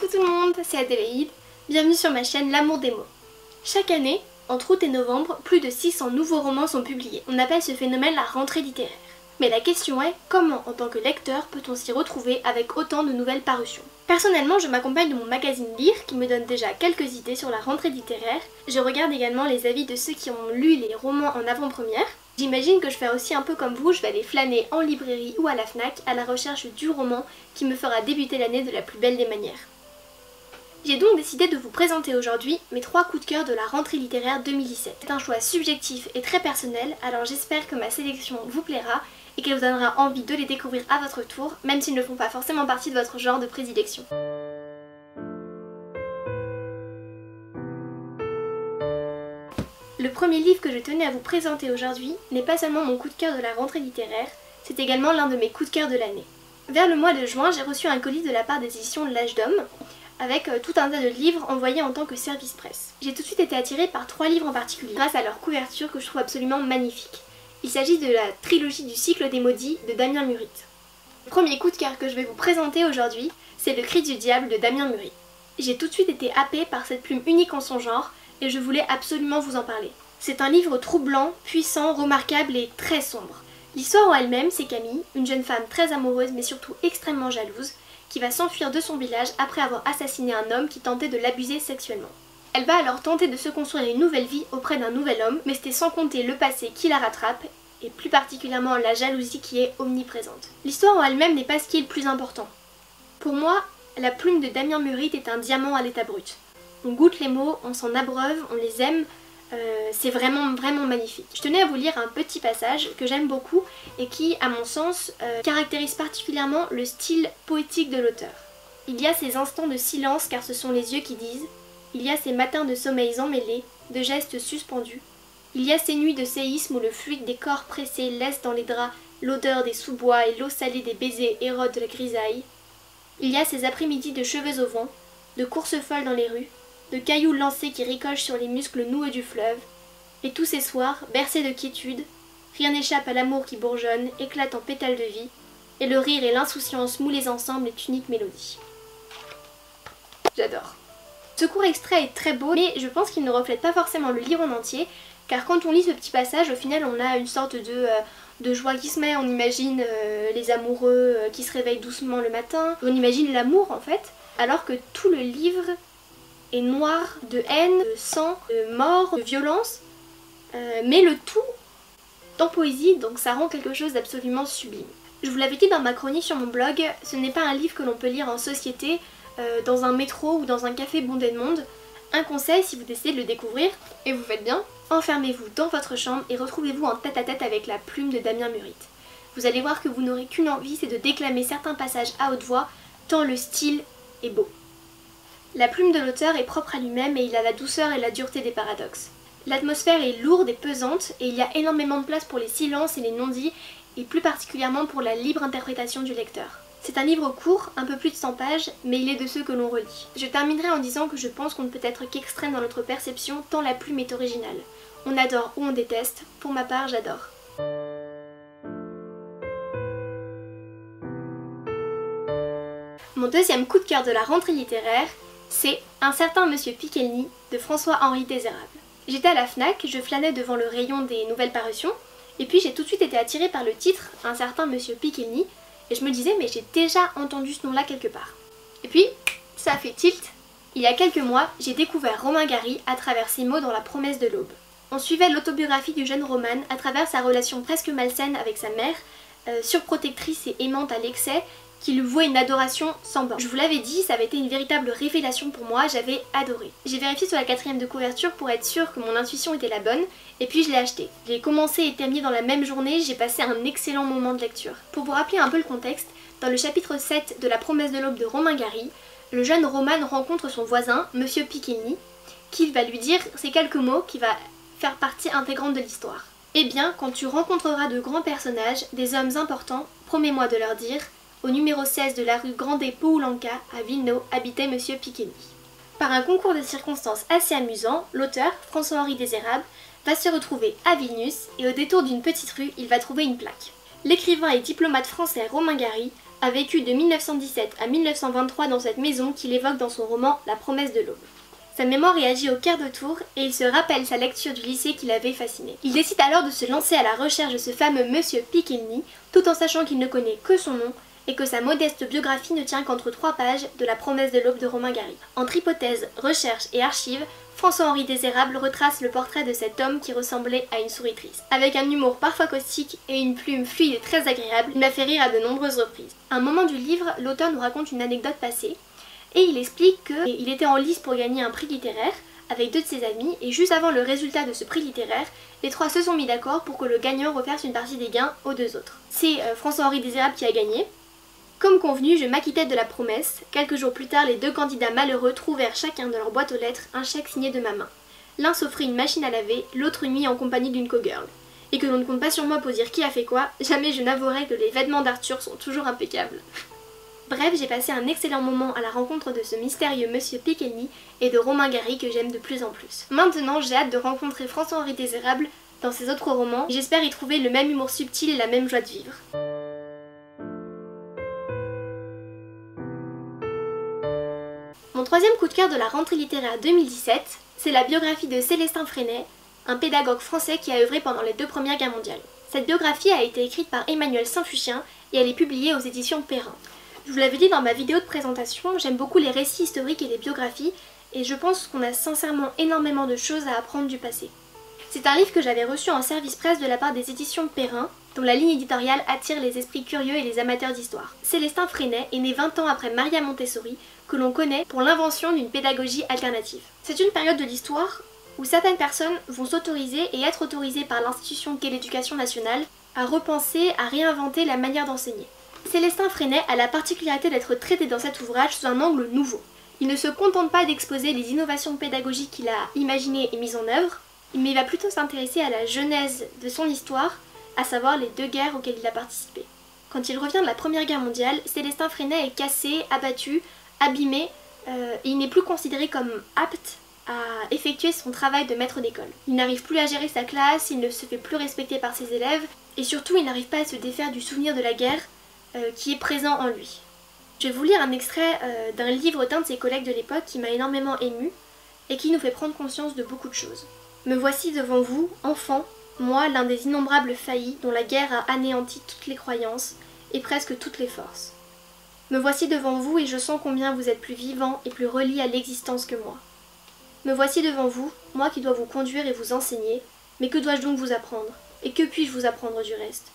Coucou tout le monde, c'est Adélaïde, bienvenue sur ma chaîne L'amour des mots. Chaque année, entre août et novembre, plus de 600 nouveaux romans sont publiés. On appelle ce phénomène la rentrée littéraire. Mais la question est, comment en tant que lecteur peut-on s'y retrouver avec autant de nouvelles parutions? Personnellement, je m'accompagne de mon magazine Lire qui me donne déjà quelques idées sur la rentrée littéraire. Je regarde également les avis de ceux qui ont lu les romans en avant-première. J'imagine que je fais aussi un peu comme vous, je vais aller flâner en librairie ou à la Fnac à la recherche du roman qui me fera débuter l'année de la plus belle des manières. J'ai donc décidé de vous présenter aujourd'hui mes 3 coups de cœur de la rentrée littéraire 2017. C'est un choix subjectif et très personnel, alors j'espère que ma sélection vous plaira et qu'elle vous donnera envie de les découvrir à votre tour, même s'ils ne font pas forcément partie de votre genre de prédilection. Le premier livre que je tenais à vous présenter aujourd'hui n'est pas seulement mon coup de cœur de la rentrée littéraire, c'est également l'un de mes coups de cœur de l'année. Vers le mois de juin, j'ai reçu un colis de la part des éditions L'Âge d'Homme, avec tout un tas de livres envoyés en tant que service presse. J'ai tout de suite été attirée par 3 livres en particulier, grâce à leur couverture que je trouve absolument magnifique. Il s'agit de la trilogie du cycle des maudits de Damien Muritte. Le premier coup de cœur que je vais vous présenter aujourd'hui, c'est Le Cri du diable de Damien Muritte. J'ai tout de suite été happée par cette plume unique en son genre, et je voulais absolument vous en parler. C'est un livre troublant, puissant, remarquable et très sombre. L'histoire en elle-même, c'est Camille, une jeune femme très amoureuse mais surtout extrêmement jalouse, qui va s'enfuir de son village après avoir assassiné un homme qui tentait de l'abuser sexuellement. Elle va alors tenter de se construire une nouvelle vie auprès d'un nouvel homme, mais c'était sans compter le passé qui la rattrape, et plus particulièrement la jalousie qui est omniprésente. L'histoire en elle-même n'est pas ce qui est le plus important. Pour moi, la plume de Damien Muritte est un diamant à l'état brut. On goûte les mots, on s'en abreuve, on les aime, c'est vraiment magnifique. Je tenais à vous lire un petit passage que j'aime beaucoup et qui, à mon sens, caractérise particulièrement le style poétique de l'auteur. Il y a ces instants de silence car ce sont les yeux qui disent, il y a ces matins de sommeils emmêlés, de gestes suspendus, il y a ces nuits de séisme où le fluide des corps pressés laisse dans les draps l'odeur des sous-bois et l'eau salée des baisers érodent de la grisaille, il y a ces après-midi de cheveux au vent, de courses folles dans les rues, de cailloux lancés qui ricochent sur les muscles noueux du fleuve, et tous ces soirs, bercés de quiétude, rien n'échappe à l'amour qui bourgeonne, éclate en pétales de vie, et le rire et l'insouciance moulés ensemble est unique mélodie. J'adore. Ce court extrait est très beau, mais je pense qu'il ne reflète pas forcément le livre en entier, car quand on lit ce petit passage, au final on a une sorte de joie qui se met, on imagine les amoureux qui se réveillent doucement le matin, on imagine l'amour en fait, alors que tout le livre est noir de haine, de sang, de mort, de violence, mais le tout en poésie, donc ça rend quelque chose d'absolument sublime. Je vous l'avais dit dans ma chronique sur mon blog, ce n'est pas un livre que l'on peut lire en société, dans un métro ou dans un café bondé de monde. Un conseil si vous décidez de le découvrir, et vous faites bien, enfermez-vous dans votre chambre et retrouvez-vous en tête-à-tête avec la plume de Damien Muritte. Vous allez voir que vous n'aurez qu'une envie, c'est de déclamer certains passages à haute voix, tant le style est beau. La plume de l'auteur est propre à lui-même et il a la douceur et la dureté des paradoxes. L'atmosphère est lourde et pesante et il y a énormément de place pour les silences et les non-dits et plus particulièrement pour la libre interprétation du lecteur. C'est un livre court, un peu plus de 100 pages, mais il est de ceux que l'on relit. Je terminerai en disant que je pense qu'on ne peut être qu'extrême dans notre perception tant la plume est originale. On adore ou on déteste, pour ma part j'adore. Mon deuxième coup de cœur de la rentrée littéraire, c'est Un certain Monsieur Piquelny de François-Henri Désérable. J'étais à la Fnac, je flânais devant le rayon des nouvelles parutions, et puis j'ai tout de suite été attirée par le titre, Un certain Monsieur Piquelny, et je me disais mais j'ai déjà entendu ce nom-là quelque part. Et puis, ça a fait tilt. Il y a quelques mois, j'ai découvert Romain Gary à travers ses mots dans La promesse de l'aube. On suivait l'autobiographie du jeune Roman à travers sa relation presque malsaine avec sa mère, surprotectrice et aimante à l'excès, qui lui vouait une adoration sans borne. Je vous l'avais dit, ça avait été une véritable révélation pour moi, j'avais adoré. J'ai vérifié sur la 4e de couverture pour être sûre que mon intuition était la bonne, et puis je l'ai acheté. Je l'ai commencé et terminé dans la même journée, j'ai passé un excellent moment de lecture. Pour vous rappeler un peu le contexte, dans le chapitre 7 de La promesse de l'aube de Romain Gary, le jeune Roman rencontre son voisin, Monsieur Piquelny, qui va lui dire ces quelques mots qui va faire partie intégrante de l'histoire. Eh bien, quand tu rencontreras de grands personnages, des hommes importants, promets-moi de leur dire au numéro 16 de la rue Grandet-Poulenca, à Villeneuve, habitait Monsieur Piquelny. Par un concours de circonstances assez amusant, l'auteur, François-Henri Désérable, va se retrouver à Vilnius et au détour d'une petite rue, il va trouver une plaque. L'écrivain et diplomate français Romain Gary a vécu de 1917 à 1923 dans cette maison qu'il évoque dans son roman La promesse de l'aube. Sa mémoire réagit au quart de tour et il se rappelle sa lecture du lycée qui l'avait fasciné. Il décide alors de se lancer à la recherche de ce fameux Monsieur Pickney, tout en sachant qu'il ne connaît que son nom et que sa modeste biographie ne tient qu'entre 3 pages de La promesse de l'aube de Romain Gary. Entre hypothèses, recherches et archives, François-Henri Désérable retrace le portrait de cet homme qui ressemblait à une souris triste. Avec un humour parfois caustique et une plume fluide et très agréable, il m'a fait rire à de nombreuses reprises. À un moment du livre, l'auteur nous raconte une anecdote passée et il explique qu'il était en lice pour gagner un prix littéraire avec 2 de ses amis et juste avant le résultat de ce prix littéraire, les 3 se sont mis d'accord pour que le gagnant reverse une partie des gains aux 2 autres. C'est François-Henri Désérable qui a gagné. Comme convenu, je m'acquittais de la promesse. Quelques jours plus tard, les 2 candidats malheureux trouvèrent chacun dans leur boîte aux lettres un chèque signé de ma main. L'un s'offrit une machine à laver, l'autre une nuit en compagnie d'une cowgirl. Et que l'on ne compte pas sur moi pour dire qui a fait quoi, jamais je n'avouerai que les vêtements d'Arthur sont toujours impeccables. Bref, j'ai passé un excellent moment à la rencontre de ce mystérieux Monsieur Pickney et de Romain Gary que j'aime de plus en plus. Maintenant, j'ai hâte de rencontrer François-Henri Désérable dans ses autres romans et j'espère y trouver le même humour subtil et la même joie de vivre. Mon 3e coup de cœur de la rentrée littéraire 2017, c'est la biographie de Célestin Freinet, un pédagogue français qui a œuvré pendant les 2 Premières Guerres mondiales. Cette biographie a été écrite par Emmanuel Saint-Fuchien et elle est publiée aux éditions Perrin. Je vous l'avais dit dans ma vidéo de présentation, j'aime beaucoup les récits historiques et les biographies et je pense qu'on a sincèrement énormément de choses à apprendre du passé. C'est un livre que j'avais reçu en service presse de la part des éditions Perrin, dont la ligne éditoriale attire les esprits curieux et les amateurs d'histoire. Célestin Freinet est né 20 ans après Maria Montessori, que l'on connaît pour l'invention d'une pédagogie alternative. C'est une période de l'histoire où certaines personnes vont s'autoriser et être autorisées par l'institution qu'est l'éducation nationale à repenser, à réinventer la manière d'enseigner. Célestin Freinet a la particularité d'être traité dans cet ouvrage sous un angle nouveau. Il ne se contente pas d'exposer les innovations pédagogiques qu'il a imaginées et mises en œuvre, mais il va plutôt s'intéresser à la genèse de son histoire, à savoir les 2 guerres auxquelles il a participé. Quand il revient de la Première Guerre mondiale, Célestin Freinet est cassé, abattu, abîmé, et il n'est plus considéré comme apte à effectuer son travail de maître d'école. Il n'arrive plus à gérer sa classe, il ne se fait plus respecter par ses élèves, et surtout il n'arrive pas à se défaire du souvenir de la guerre qui est présent en lui. Je vais vous lire un extrait d'un livre d'un de ses collègues de l'époque qui m'a énormément ému et qui nous fait prendre conscience de beaucoup de choses. Me voici devant vous, enfant, moi l'un des innombrables faillis dont la guerre a anéanti toutes les croyances et presque toutes les forces. Me voici devant vous et je sens combien vous êtes plus vivant et plus relié à l'existence que moi. Me voici devant vous, moi qui dois vous conduire et vous enseigner, mais que dois-je donc vous apprendre? Et que puis-je vous apprendre du reste?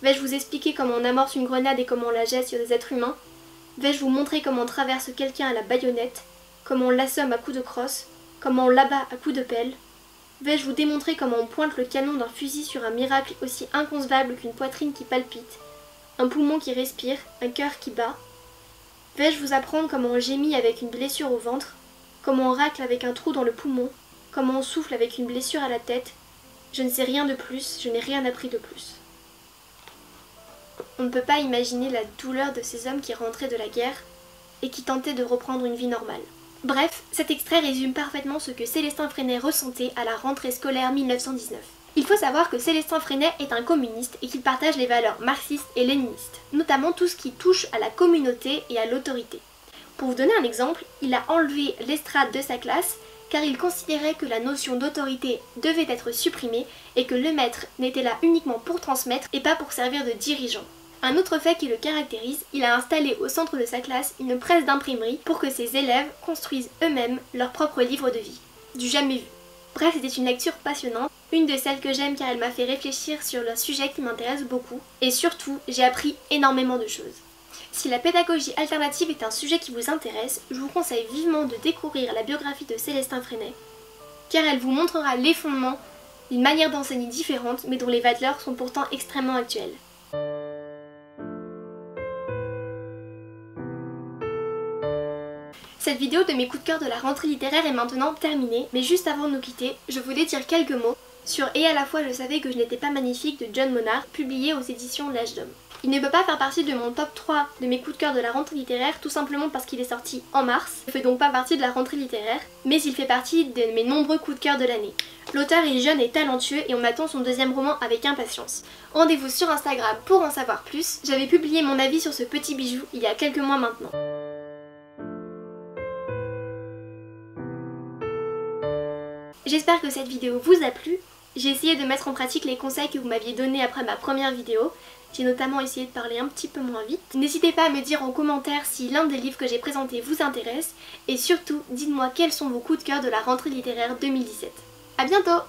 Vais-je vous expliquer comment on amorce une grenade et comment on la jette sur des êtres humains? Vais-je vous montrer comment on traverse quelqu'un à la baïonnette, comment on l'assomme à coups de crosse, comment on l'abat à coups de pelle? Vais-je vous démontrer comment on pointe le canon d'un fusil sur un miracle aussi inconcevable qu'une poitrine qui palpite, un poumon qui respire, un cœur qui bat? Vais-je vous apprendre comment on gémit avec une blessure au ventre, comment on racle avec un trou dans le poumon, comment on souffle avec une blessure à la tête? Je ne sais rien de plus, je n'ai rien appris de plus. On ne peut pas imaginer la douleur de ces hommes qui rentraient de la guerre et qui tentaient de reprendre une vie normale. Bref, cet extrait résume parfaitement ce que Célestin Freinet ressentait à la rentrée scolaire 1919. Il faut savoir que Célestin Freinet est un communiste et qu'il partage les valeurs marxistes et léninistes, notamment tout ce qui touche à la communauté et à l'autorité. Pour vous donner un exemple, il a enlevé l'estrade de sa classe car il considérait que la notion d'autorité devait être supprimée et que le maître n'était là uniquement pour transmettre et pas pour servir de dirigeant. Un autre fait qui le caractérise, il a installé au centre de sa classe une presse d'imprimerie pour que ses élèves construisent eux-mêmes leur propre livre de vie. Du jamais vu. Bref, c'était une lecture passionnante, une de celles que j'aime car elle m'a fait réfléchir sur un sujet qui m'intéresse beaucoup, et surtout, j'ai appris énormément de choses. Si la pédagogie alternative est un sujet qui vous intéresse, je vous conseille vivement de découvrir la biographie de Célestin Freinet, car elle vous montrera les fondements d'une manière d'enseigner différente, mais dont les valeurs sont pourtant extrêmement actuelles. Cette vidéo de mes coups de cœur de la rentrée littéraire est maintenant terminée, mais juste avant de nous quitter, je voulais dire quelques mots sur Et à la fois je savais que je n'étais pas magnifique de John Monard, publié aux éditions L'Âge d'Homme. Il ne peut pas faire partie de mon top 3 de mes coups de cœur de la rentrée littéraire, tout simplement parce qu'il est sorti en mars. Il ne fait donc pas partie de la rentrée littéraire, mais il fait partie de mes nombreux coups de cœur de l'année. L'auteur est jeune et talentueux et on m'attend son deuxième roman avec impatience. Rendez-vous sur Instagram pour en savoir plus. J'avais publié mon avis sur ce petit bijou il y a quelques mois maintenant. J'espère que cette vidéo vous a plu. J'ai essayé de mettre en pratique les conseils que vous m'aviez donnés après ma première vidéo. J'ai notamment essayé de parler un petit peu moins vite. N'hésitez pas à me dire en commentaire si l'un des livres que j'ai présentés vous intéresse. Et surtout, dites-moi quels sont vos coups de cœur de la rentrée littéraire 2017. A bientôt!